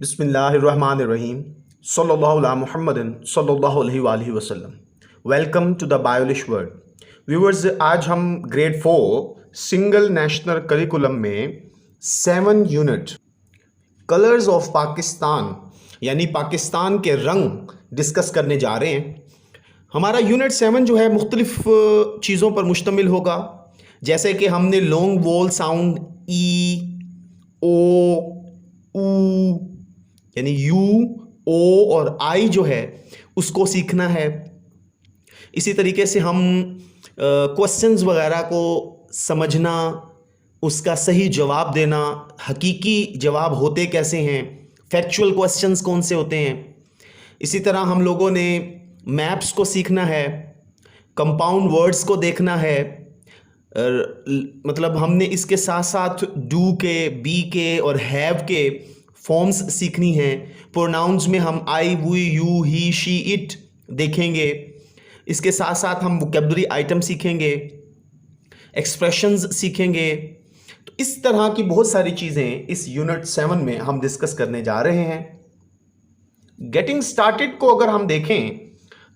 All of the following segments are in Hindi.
बिस्मिल्लाहिर्रहमानिर्रहीम सल्लल्लाहु अला मुहम्मदिन सल्लल्लाहु अलैहि वसल्लम। Welcome to the Biolish world. Viewers, आज हम ग्रेड 4 सिंगल नेशनल करिकुलम में 7 यूनिट कलर्स ऑफ पाकिस्तान यानी पाकिस्तान के रंग डिस्कस करने जा रहे हैं। हमारा यूनिट 7 जो है मुख्तलिफ चीज़ों पर मुश्तमिल होगा, जैसे कि हमने लॉन्ग वोल साउंड ई, ओ, ऊ यानी यू, ओ और आई जो है उसको सीखना है। इसी तरीके से हम क्वेश्चंस वगैरह को समझना, उसका सही जवाब देना, हकीकी जवाब होते कैसे हैं, फैक्चुअल क्वेश्चंस कौन से होते हैं। इसी तरह हम लोगों ने मैप्स को सीखना है, कंपाउंड वर्ड्स को देखना है, मतलब हमने इसके साथ साथ डू के, बी के और हैव के फॉर्म्स सीखनी हैं। प्रोनाउंस में हम I, we, you, he, she, it देखेंगे। इसके साथ साथ हम वोकैबुलरी आइटम सीखेंगे, एक्सप्रेशंस सीखेंगे। तो इस तरह की बहुत सारी चीज़ें इस यूनिट 7 में हम डिस्कस करने जा रहे हैं। गेटिंग स्टार्टेड को अगर हम देखें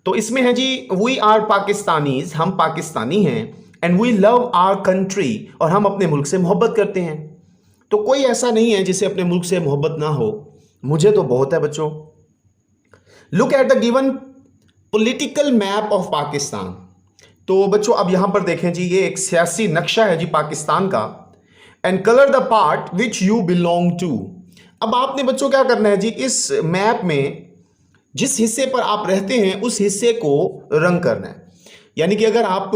तो इसमें है जी, वी आर पाकिस्तानीज, हम पाकिस्तानी हैं, and we love our country, और हम अपने मुल्क से मोहब्बत करते हैं। तो कोई ऐसा नहीं है जिसे अपने मुल्क से मोहब्बत ना हो। मुझे तो बहुत है बच्चों। Look at the given political map of Pakistan. तो बच्चों अब यहां पर देखें जी, ये एक सियासी नक्शा है जी पाकिस्तान का। And colour the part which you belong to. अब आपने बच्चों क्या करना है जी, इस मैप में जिस हिस्से पर आप रहते हैं उस हिस्से को रंग करना है। यानी कि अगर आप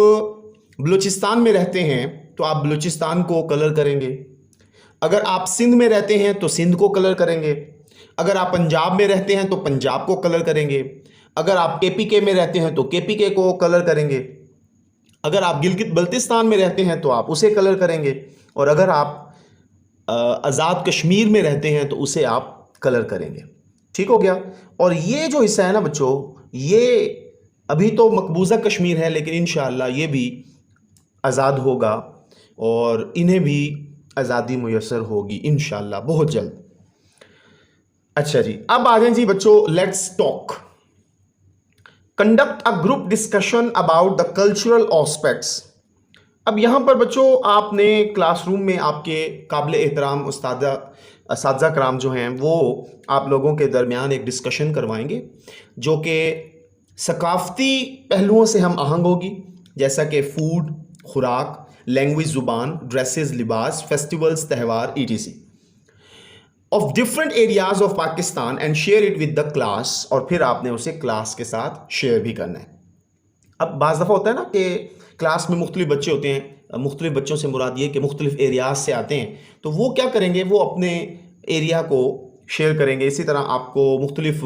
बलूचिस्तान में रहते हैं तो आप बलूचिस्तान को कलर करेंगे। अगर आप सिंध में रहते हैं तो सिंध को कलर करेंगे। अगर आप पंजाब में रहते हैं तो पंजाब को कलर करेंगे। अगर आप केपीके में रहते हैं तो केपीके को कलर करेंगे। अगर आप गिलगित बल्तिस्तान में रहते हैं तो आप उसे कलर करेंगे। और अगर आप आज़ाद कश्मीर में रहते हैं तो उसे आप कलर करेंगे। ठीक हो गया। और ये जो हिस्सा है ना बच्चों, ये अभी तो मकबूजा कश्मीर है, लेकिन इंशाअल्लाह ये भी आज़ाद होगा और इन्हें भी आज़ादी मुयस्सर होगी इंशाअल्लाह बहुत जल्द। अच्छा जी, अब आ जाएं जी बच्चों, let's talk. Conduct a group discussion about the cultural aspects. अब यहां पर बच्चों आपने क्लासरूम में आपके काबिल एहतराम उस्ताद कराम जो हैं वो आप लोगों के दरमियान एक डिस्कशन करवाएंगे जो कि सकाफ़ती पहलुओं से हम आहंग होगी, जैसा कि फूड, खुराक, लैंग्वेज, ज़ुबान, ड्रेसेस, लिबास, फेस्टिवल्स, त्यौहार, ETC of different areas of Pakistan and share it with the class. और फिर आपने उसे क्लास के साथ शेयर भी करना है। अब बाज़ दफ़ा होता है ना कि क्लास में मुख्तलिफ बच्चे होते हैं, मुख्तलिफ बच्चों से मुराद ये कि मुख्तलिफ एरियाज से आते हैं, तो वो क्या करेंगे, वो अपने एरिया को शेयर करेंगे। इसी तरह आपको मुख्तलिफ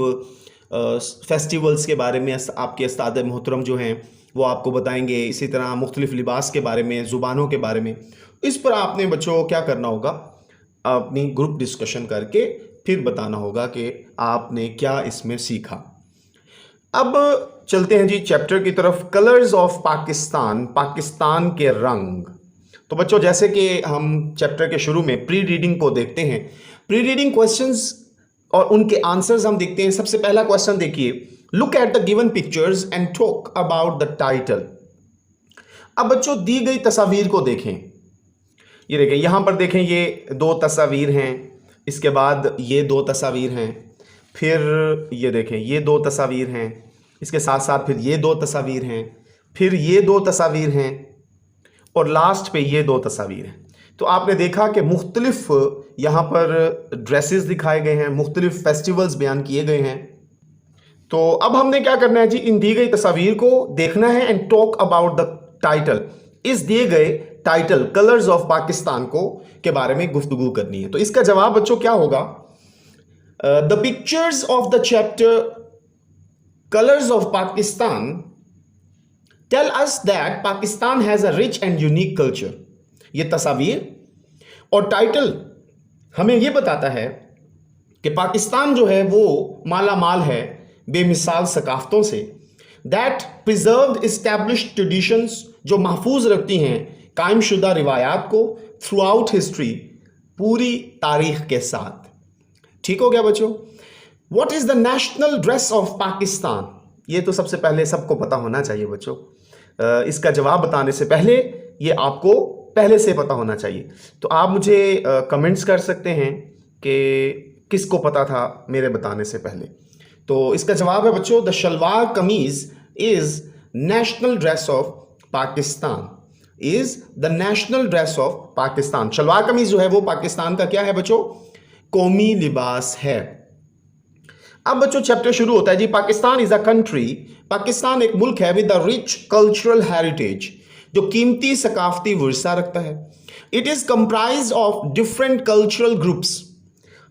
फेस्टिवल्स के बारे में आपके उस्ताद मोहतरम जो हैं वो आपको बताएंगे। इसी तरह मुख्तलिफ लिबास के बारे में, ज़ुबानों के बारे में। इस पर आपने बच्चों क्या करना होगा, अपनी ग्रुप डिस्कशन करके फिर बताना होगा कि आपने क्या इसमें सीखा। अब चलते हैं जी चैप्टर की तरफ, कलर्स ऑफ पाकिस्तान, पाकिस्तान के रंग। तो बच्चों जैसे कि हम चैप्टर के शुरू में प्री रीडिंग को देखते हैं, प्री रीडिंग क्वेश्चंस और उनके आंसर्स हम देखते हैं। सबसे पहला क्वेश्चन देखिए, look at the given pictures and talk about the title. अब बच्चों दी गई तस्वीर को देखें। ये देखें, यहां पर देखें, ये 2 तस्वीर हैं, इसके बाद ये 2 तस्वीर हैं, फिर ये देखें ये 2 तस्वीर हैं, इसके साथ साथ फिर ये 2 तस्वीर हैं, फिर ये 2 तस्वीर हैं और लास्ट पे ये 2 तस्वीर हैं। तो आपने देखा कि मुख्तलिफ यहाँ पर ड्रेसेस दिखाए गए हैं, मुख्तलिफ फेस्टिवल्स बयान किए गए हैं। तो अब हमने क्या करना है जी, इन दी गई तस्वीर को देखना है and talk about the title. इस दिए गए टाइटल कलर्स ऑफ पाकिस्तान को के बारे में गुफ्तगू करनी है। तो इसका जवाब बच्चों क्या होगा, the pictures of the chapter colours of Pakistan tell us that Pakistan has a rich and unique culture. ये तस्वीर और टाइटल हमें यह बताता है कि पाकिस्तान जो है वो माला माल है बेमिसाल सकाफ़तों से। दैट प्रिजर्व्ड इस्टेब्लिश्ड ट्रेडिशंस, जो महफूज रखती हैं कायम शुदा रिवायात को थ्रू आउट हिस्ट्री, पूरी तारीख के साथ। ठीक हो गया बच्चों। What is the national dress of Pakistan? ये तो सबसे पहले सबको पता होना चाहिए बच्चों। इसका जवाब बताने से पहले ये आपको पहले से पता होना चाहिए। तो आप मुझे कमेंट्स कर सकते हैं कि किसको पता था मेरे बताने से पहले। तो इसका जवाब है बच्चों, the shalwar kameez is national dress of Pakistan. Is the national dress of Pakistan. Shalwar kameez जो है वो पाकिस्तान का क्या है बच्चों? कौमी लिबास है। अब बच्चों चैप्टर शुरू होता है जी। Pakistan is a country. Pakistan एक मुल्क है with a rich cultural heritage, जो कीमती सकाफती विरसा रखता है। It is comprise of different cultural groups.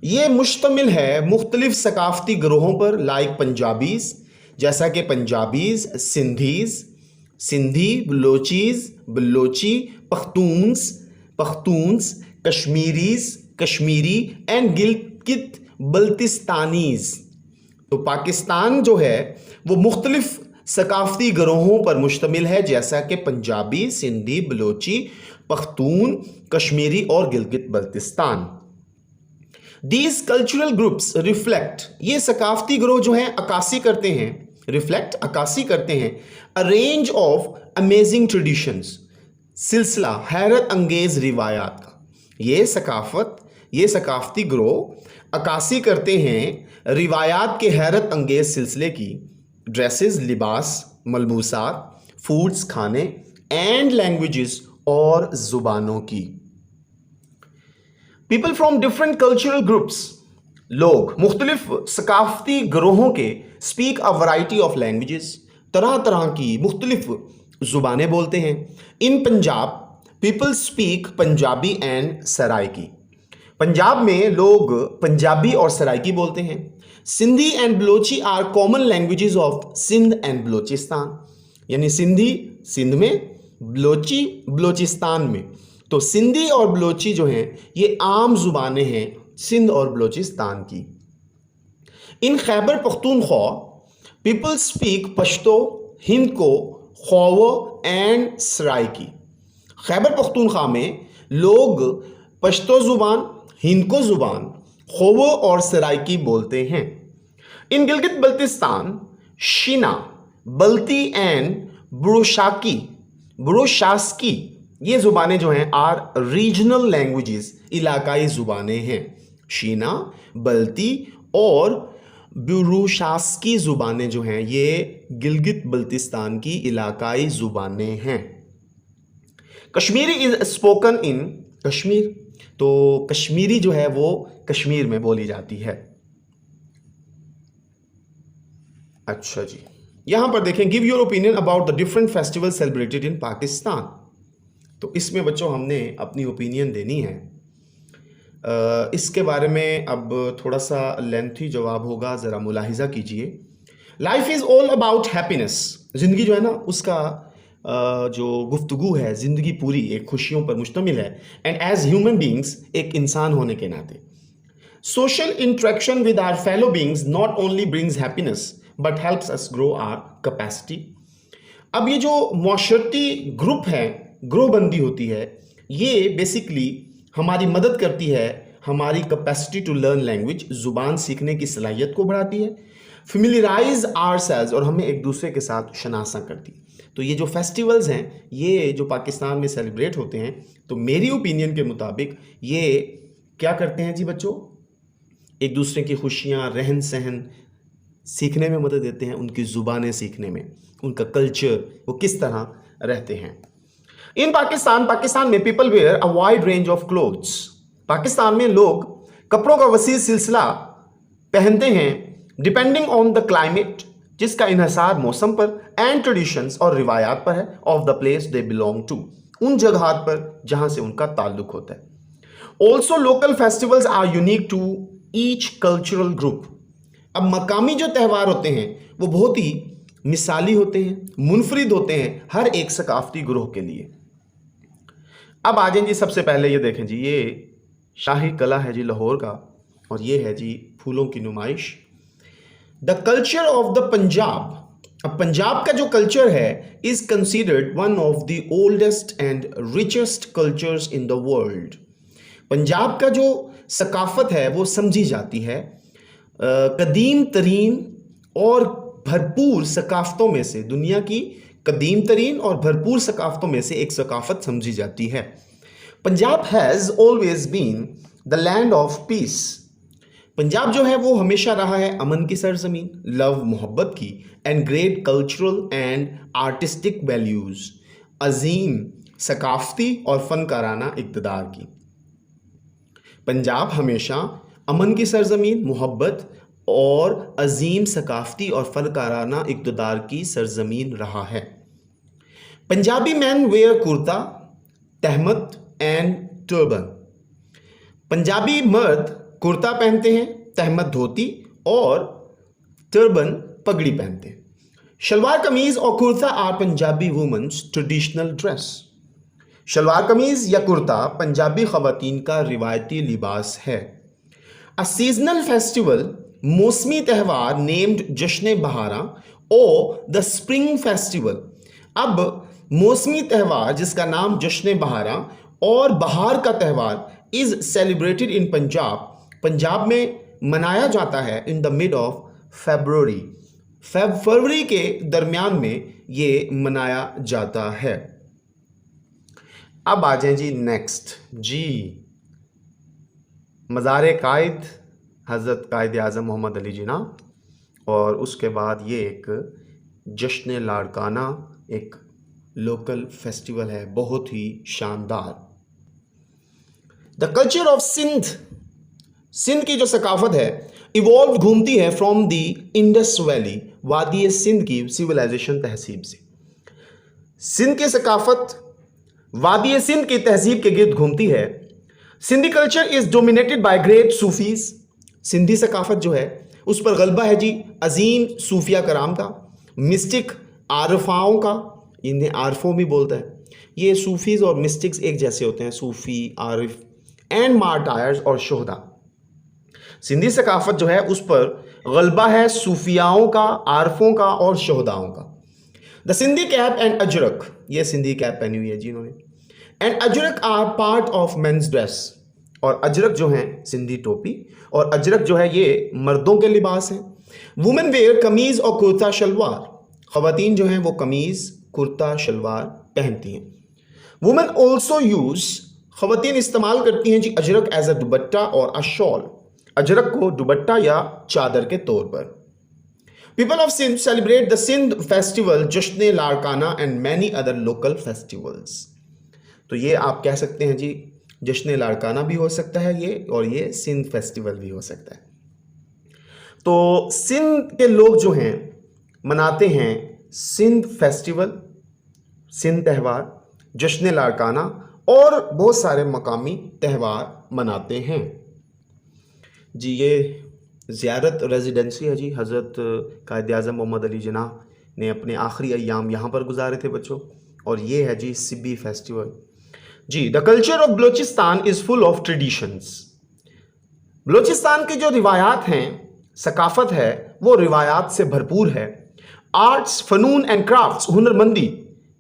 ये मुश्तमिल है मुख्तलिफ सकाफती ग्रोहों पर, लाइक पंजाबीज, जैसा कि पंजाबीज, सिंधीज, सिंधी, बलोचीज, बलोची, पख्तून्स, कश्मीरीज, कश्मीरी एंड गिलगित बल्तिस्तानीज। तो पाकिस्तान जो है वो मुख्तलिफ सकाफती ग्रोहों पर मुश्तमिल है, जैसा कि पंजाबी, सिंधी, बलोची, पख्तून, कश्मीरी और Gilgit Baltistan. These cultural groups reflect, ये सकाफती ग्रोह जो हैं अक्कासी करते हैं, रिफ्लेक्ट अक्कासी करते हैं अ रेंज ऑफ अमेजिंग ट्रेडिशंस, सिलसिला हैरत अंगेज रिवायात का। ये सकाफती ग्रोह अक्कासी करते हैं रिवायात के हैरत अंगेज सिलसिले की, ड्रेसेस, लिबास, मलबूसात, फूड्स, खाने एंड लैंग्वेजेस और जुबानों की। People from different cultural groups, लोग मुख्तलिफ सकाफती ग्रोहों के, speak a variety of languages, तरह तरह की मुख्तलिफ जुबानें बोलते हैं। In Punjab people speak Punjabi and Saraiki. Punjab में लोग पंजाबी और सराइकी बोलते हैं। Sindhi and Balochi are common languages of Sindh and Balochistan, यानी सिंधी सिंध में, बलोची बलोचिस्तान में। तो सिंधी और बलोची जो हैं ये आम जुबानें हैं सिंध और बलोचिस्तान की। इन खैबर पख्तूनख्वा पीपल स्पीक पश्तो, हिंद को, ख्वाव एंड सराइकी। खैबर पख्तूनख्वा में लोग पश्तो जुबान, हिंद को जुबान, ख्वाव और सराइकी बोलते हैं। इन गिलगित बल्तिस्तान शीना, बल्ती एंड बुरोशास्की ये जुबानें जो हैं आर रीजनल लैंग्वेजेस, इलाकाई जुबानें हैं। शीना, बल्ती और बुरोशास्की जुबानें जो हैं ये गिलगित बल्तिस्तान की इलाकाई जुबानें हैं। Kashmiri is spoken in Kashmir, तो कश्मीरी जो है वो कश्मीर में बोली जाती है। अच्छा जी, यहां पर देखें, give your opinion about the different festival celebrated in Pakistan. तो इसमें बच्चों हमने अपनी ओपिनियन देनी है। इसके बारे में अब थोड़ा सा लेंथी जवाब होगा, ज़रा मुलाहिजा कीजिए। Life is all about happiness. ज़िंदगी जो है ना उसका जो गुफ्तगू है, ज़िंदगी पूरी एक खुशियों पर मुश्तमिल है। एंड एज ह्यूमन बींग्स, एक इंसान होने के नाते, social interaction with our fellow beings not only brings happiness but helps us grow our capacity. अब ये जो माशरती ग्रुप है, ग्रोहबंदी होती है, ये बेसिकली हमारी मदद करती है, हमारी कैपेसिटी टू लर्न लैंग्वेज, ज़ुबान सीखने की सलाहियत को बढ़ाती है, फेमिलियराइज आवरसेल्व्स, और हमें एक दूसरे के साथ शनासा करती है। तो ये जो फेस्टिवल्स हैं, ये जो पाकिस्तान में सेलिब्रेट होते हैं, तो मेरी ओपिनियन के मुताबिक ये क्या करते हैं जी बच्चों, एक दूसरे की खुशियाँ, रहन सहन सीखने में मदद देते हैं, उनकी ज़ुबानें सीखने में, उनका कल्चर वो किस तरह रहते हैं। इन पाकिस्तान में people wear a wide range of clothes. Pakistan में लोग कपड़ों का वसी सिलसिला पहनते हैं, डिपेंडिंग ऑन द क्लाइमेट, जिसका इन्हसार मौसम पर, एंड ट्रेडिशंस और रिवायात पर है, of the place they belong to, उन जगह पर जहां से उनका ताल्लुक होता है। Also local festivals are unique to each cultural group. अब मकामी जो त्यौहार होते हैं वो बहुत ही मिसाली होते हैं, मुनफरिद होते हैं हर एक सकाफती ग्रोह के लिए। अब आ जाएं जी, सबसे पहले ये देखें जी, ये शाही कला है जी लाहौर का, और ये है जी फूलों की नुमाइश। The culture of the Punjab. अब पंजाब का जो कल्चर है is considered one of the oldest and richest cultures in the world. Punjab का जो सकाफत है वो समझी जाती है कदीम तरीन और भरपूर सकाफतों में से, दुनिया की कदीम तरीन और भरपूर सकाफतों में से एक सकाफत समझी जाती है। Punjab has always been the land of peace. Punjab जो है वो हमेशा रहा है अमन की सरजमीन, लव मोहब्बत की, and great cultural and artistic values, अजीम सकाफती और फनकाराना इक़्तिदार की। पंजाब हमेशा अमन की सरजमीन, मोहब्बत और अजीम सकाफती और फनकाराना इक़्तिदार की सरजमीन रहा है। Punjabi man wear kurta, tehmat and turban. Punjabi मर्द कुर्ता पहनते हैं, तहमत धोती और टर्बन पगड़ी पहनते हैं। शलवार कमीज और kurta are Punjabi women's traditional dress. Shalwar kameez या कुर्ता पंजाबी खवातीन का रिवायती लिबास है। अ सीजनल फेस्टिवल, मौसमी त्यौहार नेम्ड जश्न बहारा और द स्प्रिंग फेस्टिवल। अब मौसमी त्यौहार जिसका नाम जश्न बहारा और बहार का त्यौहार is celebrated in Punjab, Punjab में मनाया जाता है in the mid of February, फरवरी के दरमियान में ये मनाया जाता है। अब आ जाए जी नेक्स्ट जी, मज़ार कायद हज़रत कायद आज़म मोहम्मद अली जिना, और उसके बाद ये एक जश्न लाड़काना एक लोकल फेस्टिवल है, बहुत ही शानदार। The culture of Sindh, Sindh की जो सकाफत है इवॉल्व घूमती है फ्रॉम द इंडस वैली, वादी सिंध की सिविलाइजेशन तहसीब से। सिंध की सकाफत वादी सिंध की तहजीब के गिर्द घूमती है। Sindhi culture is dominated by great Sufis. Sindhi सकाफत जो है उस पर गलबा है जी अजीम सूफिया कराम का, मिस्टिक आरफाओं का, इन्हें आरफों भी बोलता है। ये सूफीज और मिस्टिक्स एक जैसे होते हैं, सूफी, आरिफ एंड मार्टायर्स और शोहदा। सिंधी सकाफत जो है उस पर गलबा है सूफियाओं का, आरफों का और शोहदाओं का। The Sindhi cap and Ajrak, ये सिंधी कैप पहनी हुई है जी इन्होंने, and Ajrak are part of men's dress, और अजरक जो है सिंधी टोपी और अजरक जो है ये मर्दों के लिबास हैं। वुमेन वेयर कमीज और कुर्ता शलवार, खवातीन जो हैं वो कमीज कुर्ता शलवार पहनती हैं। वुमेन ऑल्सो यूज, खवातीन इस्तेमाल करती हैं जी अजरक एज अ दुपट्टा और अ शॉल, अजरक को दुपट्टा या चादर के तौर पर। People of Sindh celebrate the Sindh festival, जश्न Larkana and many other local festivals. तो ये आप कह सकते हैं जी जश्न लाड़काना भी हो सकता है ये, और ये सिंध फेस्टिवल भी हो सकता है। तो सिंध के लोग जो हैं मनाते हैं सिंध फेस्टिवल, सिंध त्यौहार, जश्न लाड़काना और बहुत सारे मकामी त्यौहार मनाते हैं जी। ये ज़ियारत रेजिडेंसी है जी, हज़रत कायद आज़म मोहम्मद अली जिना ने अपने आखिरी अय्याम यहाँ पर गुजारे थे बच्चों, और ये है जी सिब्बी फेस्टिवल जी। The culture of Balochistan is full of traditions. Balochistan की जो रिवायात हैं, सकाफत है, वो रिवायात से भरपूर है। आर्ट्स, फ़नून एंड क्राफ्ट्स, हुनरमंदी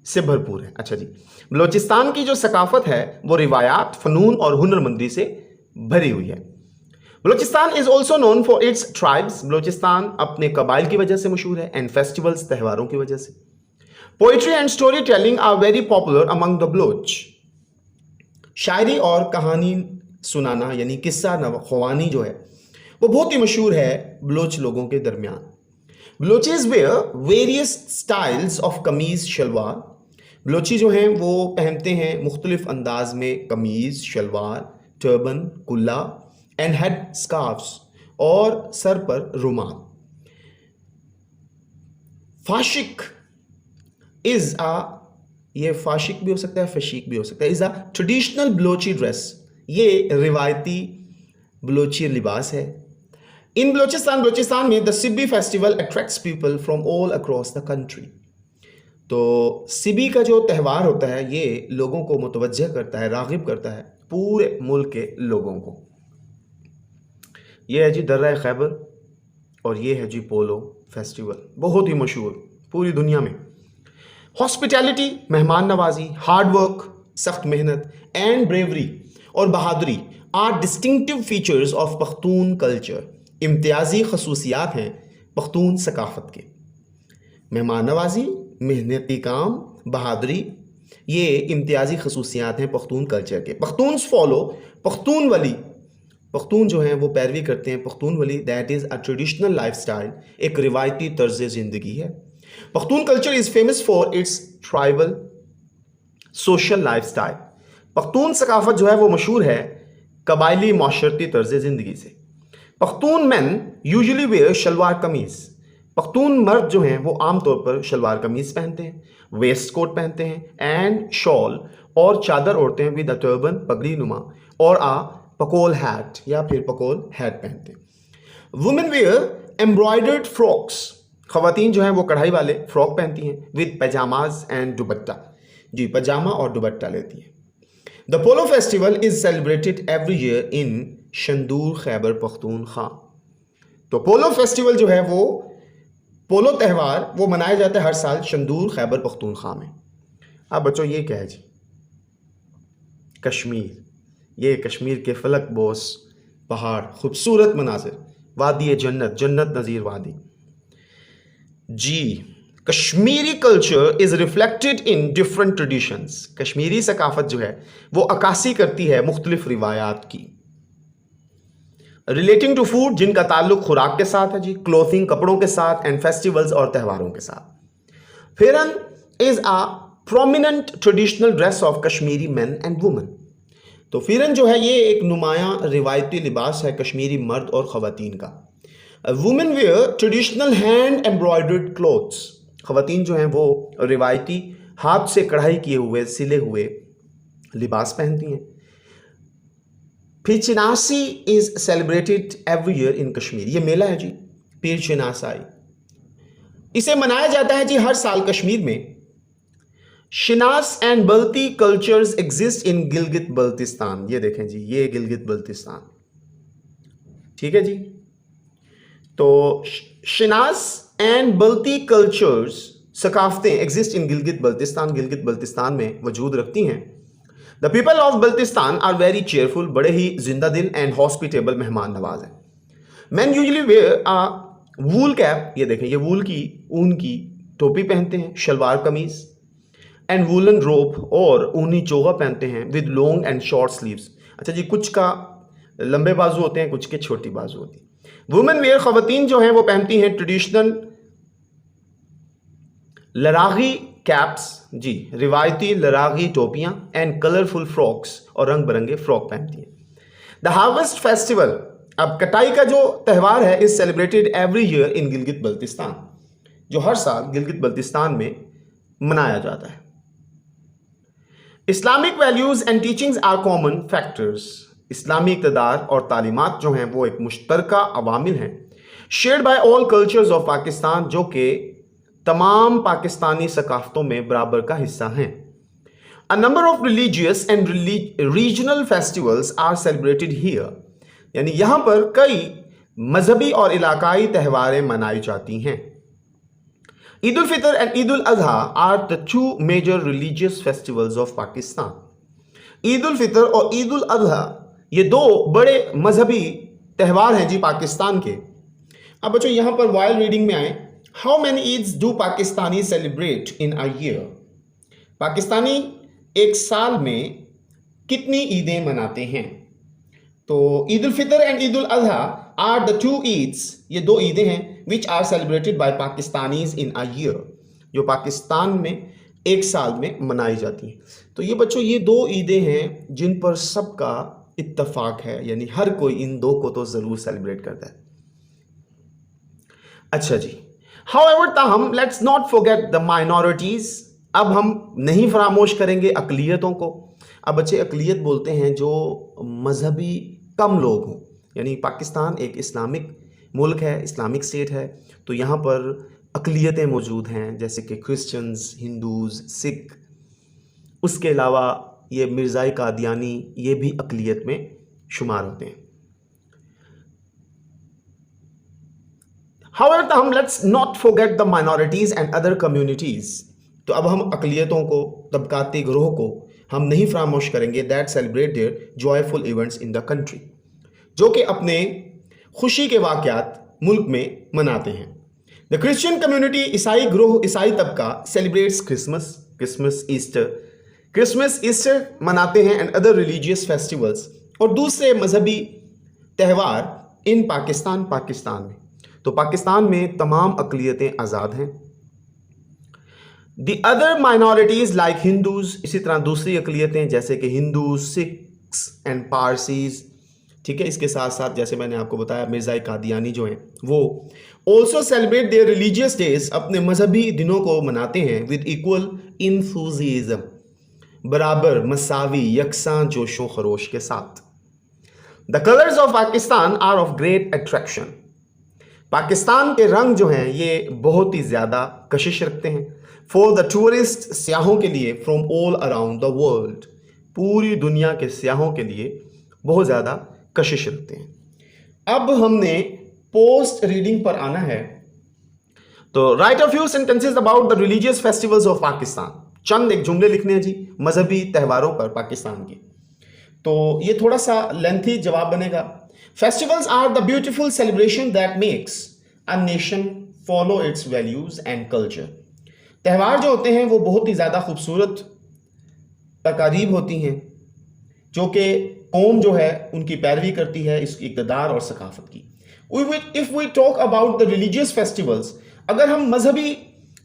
से भरपूर है। अच्छा जी, बलोचिस्तान की जो सकाफत है वो रिवायात, फ़नून और हुनरमंदी से भरी हुई है। Balochistan is also known for its tribes, Balochistan अपने कबाइल की वजह से मशहूर है, एंड फेस्टिवल्स, त्यौहारों की वजह से। Poetry and story telling are very popular among the Baloch. शायरी और कहानी सुनाना यानी किस्सा ख्वानी जो है वो बहुत ही मशहूर है बलोच लोगों के दरमियान। बलोचीज वेयर वेरियस स्टाइल्स ऑफ कमीज शलवार। बलोची जो हैं वो पहनते हैं मुख्तलिफ अंदाज में कमीज, शलवार, टर्बन, कुल्ला एंड हेड स्कार्फ्स, और सर पर रुमाल। फाशिक इज आ, ये फाशिक भी हो सकता है, फशीक भी हो सकता है, is a traditional Balochi dress. ये रिवायती बलोची लिबास है। इन बलोचिस्तान में the Sibi festival attracts people from all across the country. तो सिबी का जो त्यौहार होता है ये लोगों को मुतवज्जह करता है, राग़िब करता है पूरे मुल्क के लोगों को। ये है जी दर्रा खैबर, और ये है जी पोलो फेस्टिवल, बहुत ही मशहूर पूरी दुनिया में। हॉस्पिटैलिटी, मेहमान नवाजी, हार्ड वर्क, सख्त मेहनत एंड ब्रेवरी और बहादुरी are distinctive features of Pashtun culture. इम्तियाजी खसूसियात हैं पख्तून सकाफ़त के। मेहमान नवाजी, मेहनती काम, बहादुरी, ये इम्तियाजी खसूसियात हैं पख्तून कल्चर के। पख्तून्स फॉलो पख्तून वली, पख्तून जो हैं वो पैरवी करते हैं Pashtunwali, that is a traditional life style, एक रिवायती तर्ज ज़िंदगी है। Pashtun culture is famous for its tribal social life style. Pashtun सकाफत जो है वो मशहूर है कबायली माशरती तर्ज ज़िंदगी से। Pakhtun man usually wear shalwar kameez. Pakhtun मर्द जो हैं वो आमतौर पर शलवार कमीज़ पहनते हैं, वेस्ट कोट पहनते हैं एंड शॉल और चादर ओढ़ते हैं विद अ टर्बन, पगड़ी नुमा, और आ पकोल हैट या फिर पकोल हैट पहनते हैं। Women wear embroidered frocks. खवातीन जो हैं वो कढ़ाई वाले फ्रॉक पहनती हैं विद पैजामाज एंड दुपट्टा। जी, पजामा और दुपट्टा लेती हैं। The polo festival is celebrated every year इन शंदूर खैबर पख्तूनख्वा। तो पोलो फेस्टिवल जो है वो, पोलो त्यौहार वो मनाया जाता है हर साल शंदूर खैबर पख्तूनख्वा में। अब बच्चों ये क्या है जी? कश्मीर। ये कश्मीर के फलक बोस पहाड़, खूबसूरत मनाजिर, वादी जन्नत, जन्नत नज़ीर वादी। जी, Kashmiri culture is reflected in different traditions. Kashmiri सकाफत जो है वो अक्कासी करती है मुख्तलिफ रिवायात की। रिलेटिंग टू फूड, जिनका ताल्लुक खुराक के साथ है जी, क्लोथिंग कपड़ों के साथ, एंड फेस्टिवल्स और त्योहारों के साथ। Pheran is a prominent traditional dress of Kashmiri man and women. तो फेरन जो है ये एक नुमायां रिवायती लिबास है कश्मीरी मर्द और ख़वातीन का। Women wear traditional hand embroidered clothes. ख़वातीन जो हैं वो रिवायती हाथ से कढ़ाई किए हुए सिले हुए लिबास पहनती हैं। Pir Chinasi is celebrated every year in Kashmir. ये मेला है जी, पीर चिनासाई। इसे मनाया जाता है जी हर साल कश्मीर में। Shina and Balti cultures exist in Gilgit Baltistan. ये देखें जी, ये गिलगित बल्तिस्तान, ठीक है जी। तो शिनास एंड बल्ती कल्चर्स, सकाफतें एग्जिस्ट इन गिलगित बल्तिस्तान, गिलगित बल्तिस्तान में वजूद रखती हैं। The people of Baltistan are very cheerful, बड़े ही जिंदा दिल एंड हॉस्पिटेबल, मेहमान नवाज हैं। Man usually wear a wool cap. ये देखें, ये वूल की, ऊन की टोपी पहनते हैं, शलवार कमीज एंड वूलन रोब, और ऊनी चोगा पहनते हैं with long and short sleeves. अच्छा जी, कुछ का लंबे बाजू होते हैं, कुछ के छोटी बाजू होती है। वुमेन वेयर, खवातीन जो हैं वो पहनती हैं ट्रेडिशनल लरागी कैप्स, जी, रिवायती लरागी टोपियां, एंड कलरफुल फ्रॉक्स, और रंग बिरंगे फ्रॉक पहनती हैं। द हार्वेस्ट फेस्टिवल, अब कटाई का जो त्यौहार है, is celebrated every year in Gilgit Baltistan, जो हर साल गिलगित बल्तिस्तान में मनाया जाता है। Islamic values and teachings are common factors. इस्लामी इक़्तिदार और तालीमात जो हैं वो एक मुश्तरका अवामिल हैं, shared by all cultures of Pakistan, जो कि तमाम पाकिस्तानी सकाफ़तों में बराबर का हिस्सा हैं। A number of religious and regional festivals are celebrated here, यानी यहाँ पर कई मजहबी और इलाकाई त्यौहारें मनाई जाती हैं। Eid ul Fitr and Eid ul Azha are the two major religious festivals of Pakistan. Eid ul Fitr और ईद उल अज़हा ये दो बड़े मजहबी त्यौहार हैं जी पाकिस्तान के। अब बच्चों यहाँ पर वाइल रीडिंग में आए, how many Eids do Pakistani celebrate in a year. Pakistani एक साल में कितनी ईदें मनाते हैं? तो Eid ul Fitr and Eid ul Azha are the two Eids, ये दो ईदें हैं which are celebrated by Pakistanis in a year, जो पाकिस्तान में एक साल में मनाई जाती हैं। तो ये बच्चों ये दो ईदें हैं जिन पर सबका इत्तफाक है, यानी हर कोई इन दो को तो ज़रूर सेलिब्रेट करता है। अच्छा जी, हाउएवर ताहम let's not forget the minorities. अब हम नहीं फरामोश करेंगे अक़लियतों को। अब बच्चे अक़लियत बोलते हैं जो मजहबी कम लोग हों, यानी पाकिस्तान एक इस्लामिक मुल्क है, इस्लामिक स्टेट है, तो यहाँ पर अक़लियतें मौजूद हैं, जैसे कि क्रिश्चियंस, हिंदूज़, सिख। उसके अलावा ये मिर्ज़ाई कादियानी, ये भी अक़लियत में शुमार होते हैं। However, हम let's not forget the minorities and other communities. तो अब हम अक़लियतों को, तबकाती ग्रोह को हम नहीं फरामोश करेंगे that celebrate their joyful events in the country, जो कि अपने खुशी के वाक़यात मुल्क में मनाते हैं। द क्रिश्चियन कम्युनिटी, ईसाई ग्रोह, ईसाई तबका सेलिब्रेट्स क्रिसमस ईस्टर मनाते हैं एंड अदर रिलीजियस फेस्टिवल्स, और दूसरे मजहबी त्यौहार इन पाकिस्तान में। तो पाकिस्तान में तमाम अक़लियतें आज़ाद हैं। The other minorities like Hindus, इसी तरह दूसरी अक़लियतें जैसे कि हिंदू, सिख्स एंड पारसीज़, ठीक है। इसके साथ साथ जैसे मैंने आपको बताया मिर्ज़ाई कादियानी जो हैं वो also celebrate their religious days, अपने मजहबी दिनों को मनाते हैं विद इक्वल इंथुजियाज्म, बराबर, मसावी, यकसां जोशो खरोश के साथ। The colours of Pakistan are of great attraction, Pakistan के रंग जो हैं ये बहुत ही ज़्यादा कशिश रखते हैं। फॉर द टूरिस्ट, सियाहों के लिए, from all around the world, पूरी दुनिया के सियाहों के लिए बहुत ज़्यादा कशिश रखते हैं। अब हमने पोस्ट रीडिंग पर आना है। तो write a few sentences about the religious festivals of Pakistan, चंद एक जुमले लिखने हैं जी मजहबी त्यौहारों पर पाकिस्तान के। तो ये थोड़ा सा लेंथी जवाब बनेगा। Festivals are the beautiful celebration that makes a nation follow its values and culture, त्यौहार जो होते हैं वो बहुत ही ज़्यादा खूबसूरत तकारीब होती हैं जो कि कौम जो है उनकी पैरवी करती है इस इक़्तिदार और सकाफत की। If we talk about the religious festivals, अगर हम मजहबी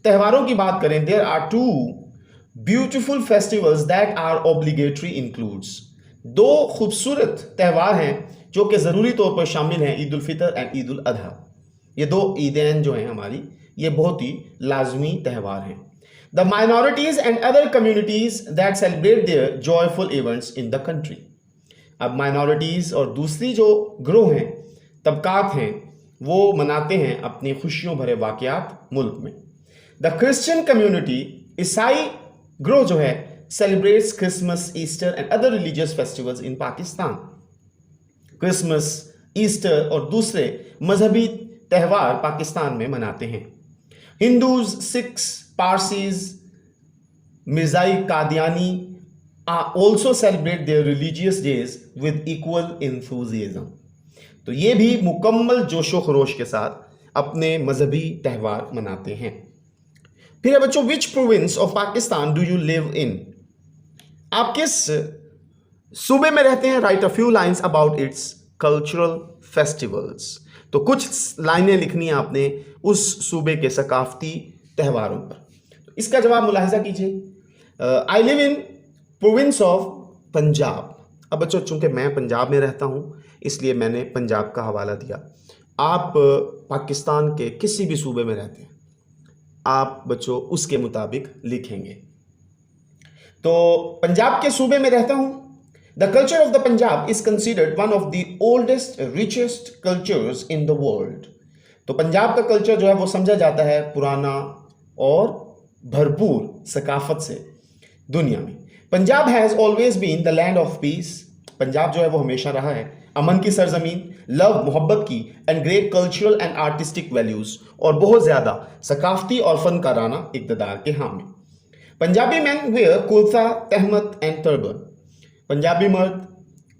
त्यौहारों की बात करें, there are two beautiful festivals that are obligatory includes, दो खूबसूरत त्यौहार हैं जो कि ज़रूरी तौर पर शामिल हैं, ईद उल फितर एंड ईद उल अधा। ये दो ईदैन जो हैं हमारी, ये बहुत ही लाजमी त्यौहार हैं। The minorities and other communities that celebrate their joyful events in the country, अब माइनॉरिटीज़ और दूसरी जो ग्रोह हैं, तबकात हैं, वो मनाते हैं अपनी खुशियों भरे वाक़यात मुल्क में। द क्रिश्चियन कम्युनिटी, ईसाई ग्रोह जो है, celebrates Christmas, Easter and other religious festivals in Pakistan, Christmas, Easter और दूसरे मजहबी त्यौहार पाकिस्तान में मनाते हैं। Hindus, Sikhs, Parsis, Mirzai Qadiani also celebrate their religious days with equal enthusiasm, तो ये भी मुकम्मल जोशो खरोश के साथ अपने मजहबी त्यौहार मनाते हैं। फिर है बच्चों, विच province of Pakistan do you live in, आप किस सूबे में रहते हैं? Right a few lines about it's cultural festivals, तो कुछ लाइनें लिखनी है आपने उस सूबे के सकाफती त्यौहारों पर। तो इसका जवाब मुलाहिजा कीजिए। I live in province of Punjab. अब बच्चों चूंकि मैं पंजाब में रहता हूं इसलिए मैंने पंजाब का हवाला दिया। आप पाकिस्तान के किसी भी सूबे में रहते हैं, आप बच्चों उसके मुताबिक लिखेंगे। तो पंजाब के सूबे में रहता हूं। The culture of the Punjab is considered one of the oldest richest cultures in the world, तो पंजाब का कल्चर जो है वो समझा जाता है पुराना और भरपूर सकाफत से दुनिया में। Punjab has always been the land of peace, Punjab जो है वो हमेशा रहा है अमन की सरजमीन, लव, मोहब्बत की, and great cultural and artistic values, और बहुत ज़्यादा सकाफती और फनकाराना इक़्तिदार के हामी। Punjabi man wear kurta, tehmat and turban, Punjabi मर्द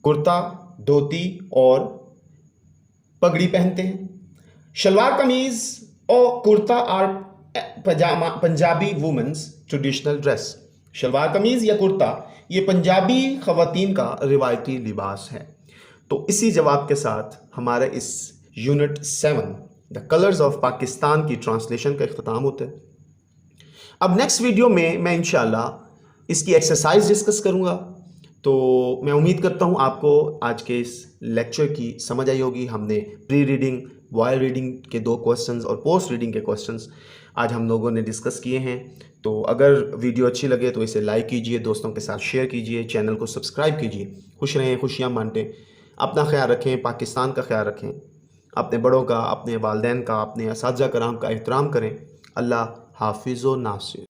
कुर्ता, धोती और पगड़ी पहनते हैं। शलवार कमीज़ और kurta are Punjabi women's traditional dress, shalwar kameez या कुर्ता ये पंजाबी ख़वातीन का रिवायती लिबास है। तो इसी जवाब के साथ हमारे इस unit 7 the colours of Pakistan की ट्रांसलेशन का इख्तिताम होता है। अब नेक्स्ट वीडियो में मैं इंशाल्लाह इसकी एक्सरसाइज डिस्कस करूँगा। तो मैं उम्मीद करता हूँ आपको आज के इस लेक्चर की समझ आई होगी। हमने प्री रीडिंग, वॉयल रीडिंग के 2 क्वेश्चंस और पोस्ट रीडिंग के क्वेश्चंस आज हम लोगों ने डिस्कस किए हैं। तो अगर वीडियो अच्छी लगे तो इसे लाइक कीजिए, दोस्तों के साथ शेयर कीजिए, चैनल को सब्सक्राइब कीजिए। खुश रहें, खुशियाँ बांटें, अपना ख्याल रखें, पाकिस्तान का ख्याल रखें, अपने बड़ों का, अपने वालिदैन का, अपने असातिज़ा कराम का एहतराम करें। अल्लाह हाफिज़ व नासिर।